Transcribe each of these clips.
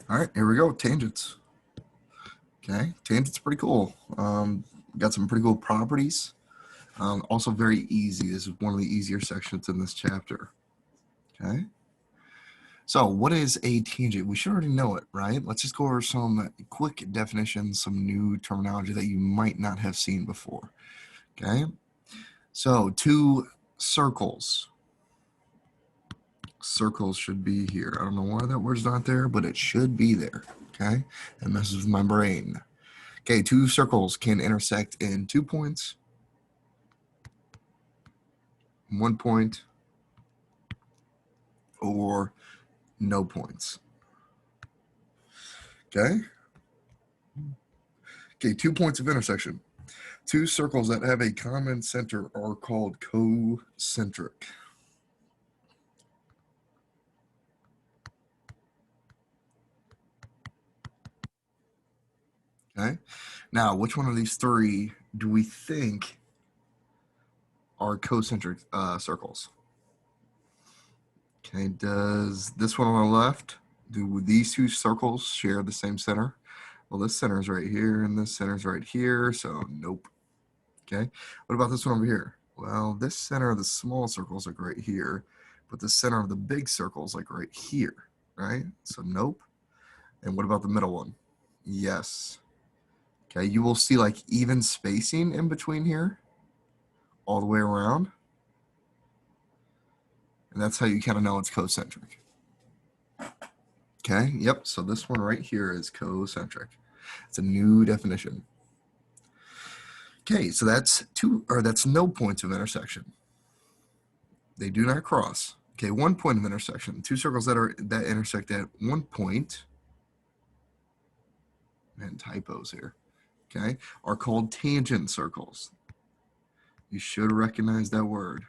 All right, here we go. Tangents. Okay, tangents pretty cool. Got some pretty cool properties. Also very easy. This is one of the easier sections in this chapter. Okay. So what is a tangent? We should already know it, right? Let's just go over some quick definitions, some new terminology that you might not have seen before. Okay. So two circles. Circles should be here. I don't know why that word's not there, but it should be there. Okay. That messes with my brain. Okay, two circles can intersect in 2 points, 1 point, or no points. Okay? Okay, 2 points of intersection. Two circles that have a common center are called cocentric. Okay? Now, which one of these three do we think are cocentric circles? Okay, does this one on the left, do these two circles share the same center? Well, this center is right here, and this center is right here, so nope. Okay, what about this one over here? Well, this center of the small circle is like right here, but the center of the big circle is like right here, right? So nope. And what about the middle one? Yes. Okay, you will see like even spacing in between here all the way around. And that's how you kind of know it's cocentric. Okay, yep, so this one right here is cocentric. It's a new definition. Okay, so that's no points of intersection. They do not cross. Okay, 1 point of intersection. Two circles that intersect at 1 point, and typos here, okay, are called tangent circles. You should recognize that word.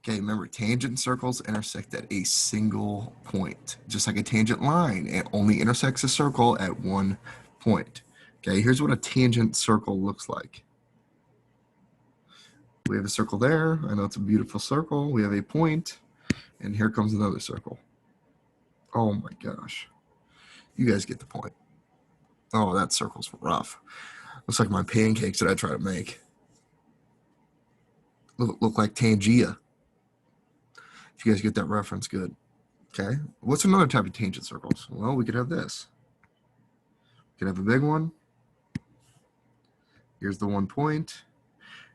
Okay, remember, tangent circles intersect at a single point. Just like a tangent line, it only intersects a circle at 1 point. Okay, here's what a tangent circle looks like. We have a circle there. I know it's a beautiful circle. We have a point, and here comes another circle. Oh my gosh. You guys get the point. Oh, that circle's rough. Looks like my pancakes that I try to make. Look like Tangia. If you guys get that reference, good. Okay. What's another type of tangent circles? Well, we could have this. We could have a big one. Here's the 1 point.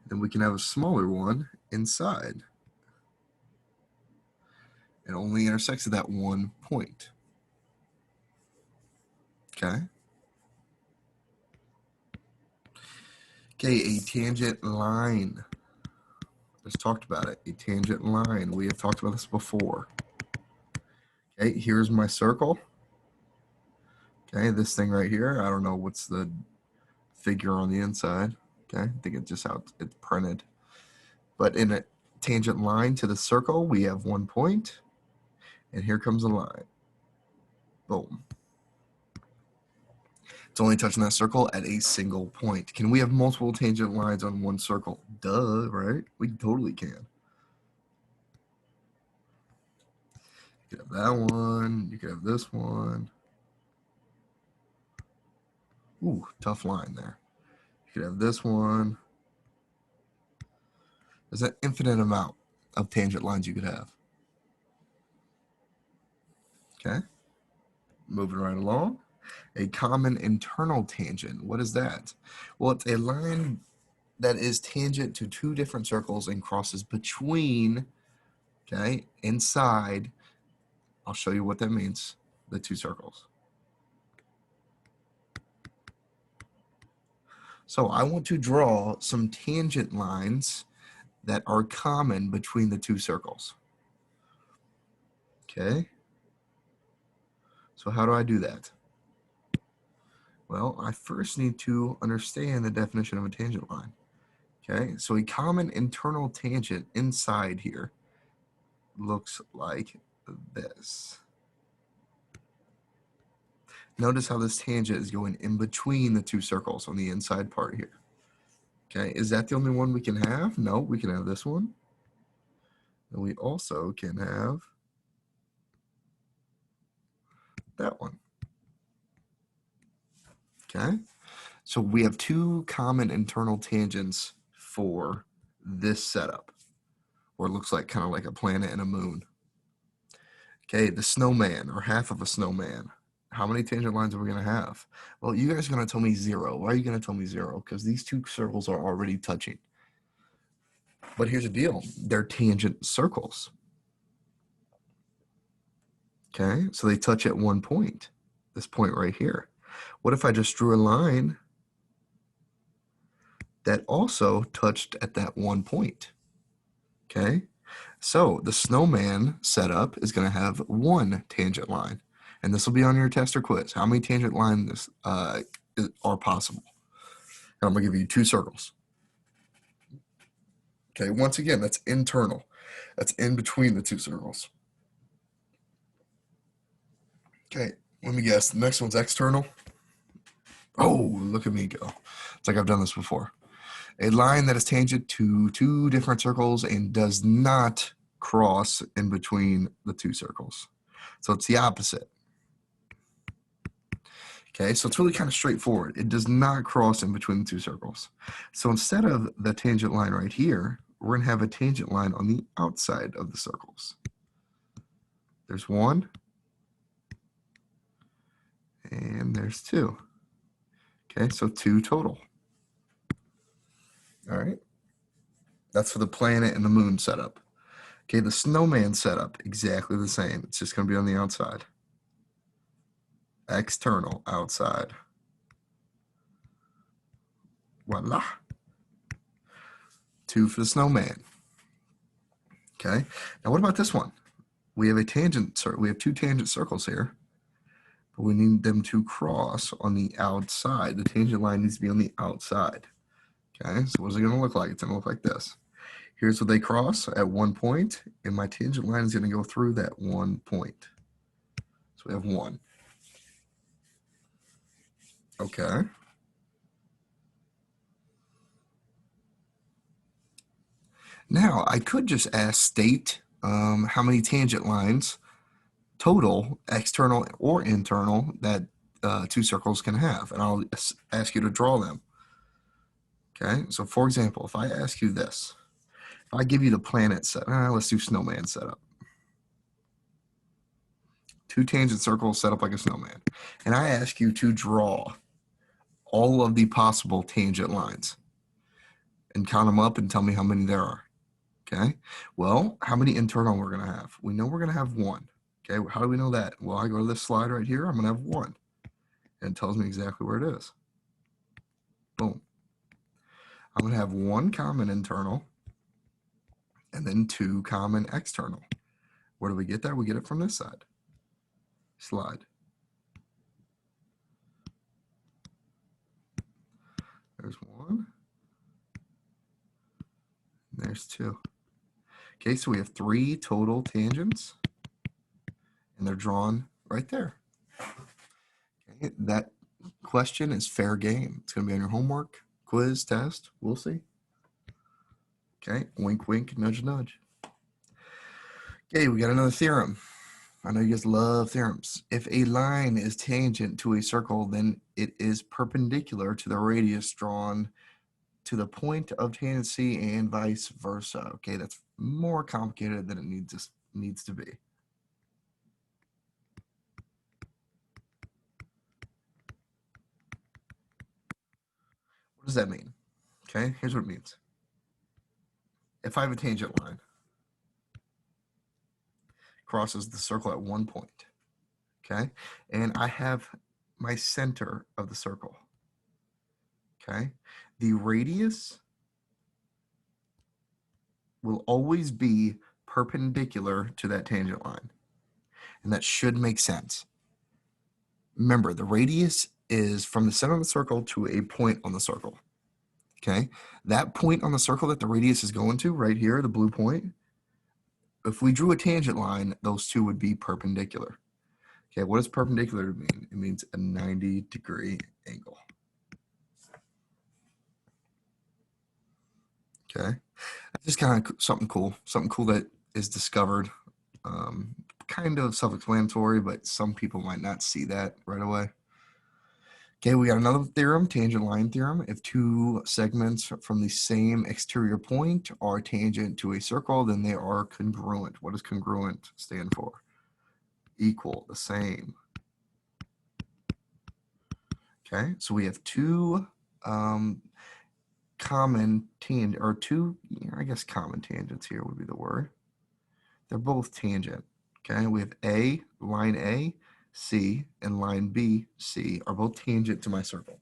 Then we can have a smaller one inside. It only intersects at that 1 point. Okay. Okay, a tangent line. Just talked about it. A tangent line. We have talked about this before. Okay, here's my circle. Okay, this thing right here. I don't know what's the figure on the inside. Okay, I think it's just how it's printed. But in a tangent line to the circle, we have 1 point. And here comes a line. Boom. It's only touching that circle at a single point. Can we have multiple tangent lines on one circle? Duh, right? We totally can. You could have that one. You could have this one. Ooh, tough line there. You could have this one. There's an infinite amount of tangent lines you could have. Okay. Moving right along. A common internal tangent. What is that? Well, it's a line that is tangent to two different circles and crosses between, okay, inside. I'll show you what that means, the two circles. So I want to draw some tangent lines that are common between the two circles. Okay. So how do I do that? Well, I first need to understand the definition of a tangent line. Okay, so a common internal tangent inside here looks like this. Notice how this tangent is going in between the two circles on the inside part here. Okay, is that the only one we can have? No, we can have this one. And we also can have that one. Okay, so we have two common internal tangents for this setup, where it looks like kind of like a planet and a moon. Okay, the snowman, or half of a snowman. How many tangent lines are we going to have? Well, you guys are going to tell me 0. Why are you going to tell me 0? Because these two circles are already touching. But here's the deal. They're tangent circles. Okay, so they touch at one point. This point right here. What if I just drew a line that also touched at that one point? Okay, so the snowman setup is going to have one tangent line. And this will be on your test or quiz. How many tangent lines are possible? And I'm going to give you two circles. Okay, once again, that's internal. That's in between the two circles. Okay, let me guess. The next one's external. Oh, look at me go. It's like I've done this before. A line that is tangent to two different circles and does not cross in between the two circles. So it's the opposite. Okay, so it's really kind of straightforward. It does not cross in between the two circles. So instead of the tangent line right here, we're going to have a tangent line on the outside of the circles. There's one, and there's two. Okay, so two total. All right. That's for the planet and the moon setup. Okay, the snowman setup, exactly the same. It's just going to be on the outside. External, outside. Voila. Two for the snowman. Okay, now what about this one? We have a tangent circle. We have two tangent circles here, but we need them to cross on the outside. The tangent line needs to be on the outside. Okay, so what's it going to look like? It's going to look like this. Here's where they cross at one point, and my tangent line is going to go through that one point. So we have one. Okay. Now, I could just state how many tangent lines total, external or internal, that two circles can have, and I'll ask you to draw them. Okay, so for example, if I ask you this, if I give you the planet set, let's do snowman setup. Two tangent circles set up like a snowman. And I ask you to draw all of the possible tangent lines and count them up and tell me how many there are. Okay, well, how many internal we're going to have? We know we're going to have one. Okay, how do we know that? Well, I go to this slide right here, I'm going to have one. And it tells me exactly where it is. Boom. I'm going to have one common internal and then two common external. Where do we get that? We get it from this side. Slide. There's one. There's two. Okay, so we have three total tangents, and they're drawn right there. Okay, that question is fair game. It's going to be on your homework, quiz, test. We'll see. Okay, wink, wink, nudge, nudge. Okay, we got another theorem. I know you guys love theorems. If a line is tangent to a circle, then it is perpendicular to the radius drawn to the point of tangency and vice versa. Okay, that's more complicated than it needs to be. What does that mean? Okay, here's what it means. If I have a tangent line, crosses the circle at one point, okay, and I have my center of the circle, okay, the radius will always be perpendicular to that tangent line, and that should make sense. Remember, the radius is from the center of the circle to a point on the circle. Okay, that point on the circle that the radius is going to right here, the blue point, if we drew a tangent line, those two would be perpendicular. Okay, what does perpendicular mean? It means a 90-degree angle. Okay, that's just kind of something cool that is discovered, kind kind of self-explanatory, but some people might not see that right away. Okay, we got another theorem, tangent line theorem. If two segments from the same exterior point are tangent to a circle, then they are congruent. What does congruent stand for? Equal, the same. Okay, so we have two common tangent, or two, I guess common tangents here would be the word. They're both tangent. Okay, we have line A, C, and line B, C are both tangent to my circle.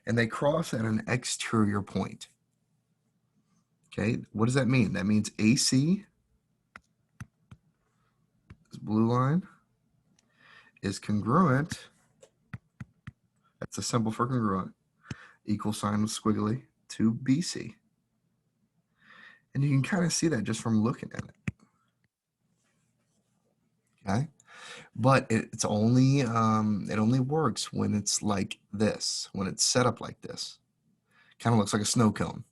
And they cross at an exterior point. Okay, what does that mean? That means AC, this blue line, is congruent. That's a symbol for congruent. Equal sign with squiggly to BC. And you can kind of see that just from looking at it. Okay, but it's only it only works when it's like this, when it's set up like this. Kind of looks like a snow cone.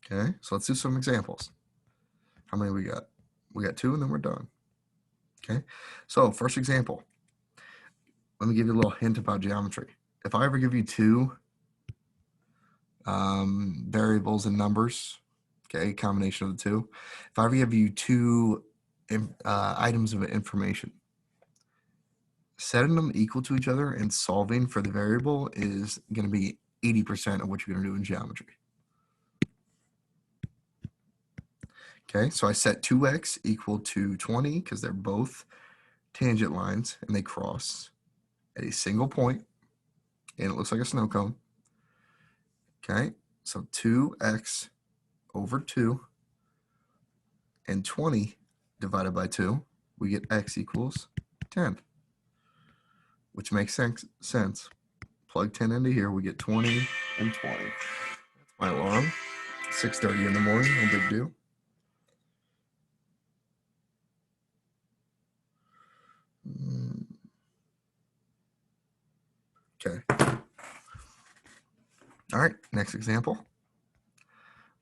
Okay, so let's do some examples. How many we got? We got 2 and then we're done. Okay, so first example. Let me give you a little hint about geometry. If I ever give you 2 variables and numbers, okay, combination of the 2. If I ever give you 2 items of information, setting them equal to each other and solving for the variable is going to be 80% of what you're going to do in geometry. Okay, so I set 2x equal to 20 because they're both tangent lines and they cross at a single point, and it looks like a snow cone. Okay, so 2x over 2 and 20 divided by 2, we get x equals 10, which makes sense. Plug 10 into here, we get 20 and 20. That's my alarm. 6:30 in the morning, no big deal. Okay. All right, next example.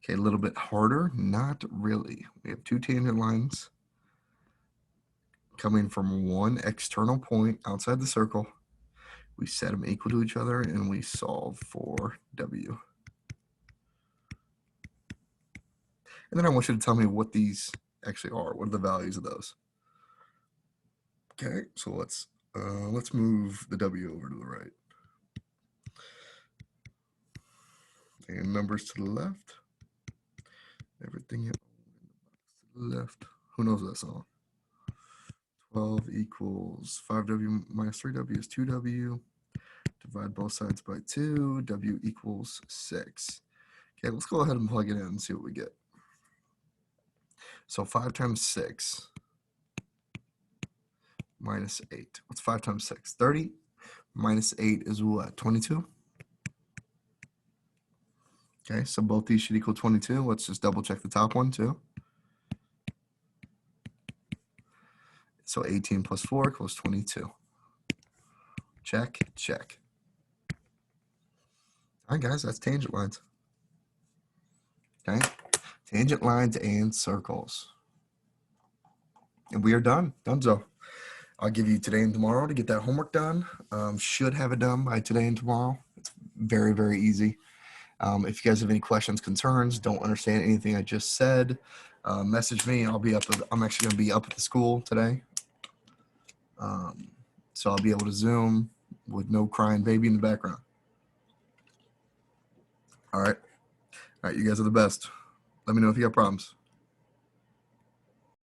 Okay, a little bit harder, not really. We have 2 tangent lines coming from one external point outside the circle. We set them equal to each other and we solve for W. And then I want you to tell me what these actually are. What are the values of those? Okay, so let's move the W over to the right. And numbers to the left. Everything to the left. Who knows that song? 12 equals 5W minus 3W is 2W. Divide both sides by 2. W equals 6. Okay, let's go ahead and plug it in and see what we get. So 5 times 6 minus 8. What's 5 times 6? 30. Minus 8 is what? 22? Okay, so both these should equal 22. Let's just double check the top one too. So 18 plus 4 equals 22. Check, check. All right, guys, that's tangent lines. Okay, tangent lines and circles. And we are done. Donezo. I'll give you today and tomorrow to get that homework done. Should have it done by today and tomorrow. It's very, very easy. If you guys have any questions, concerns, don't understand anything I just said, message me. I'm actually going to be up at the school today. So I'll be able to Zoom with no crying baby in the background. All right. All right. You guys are the best. Let me know if you got problems.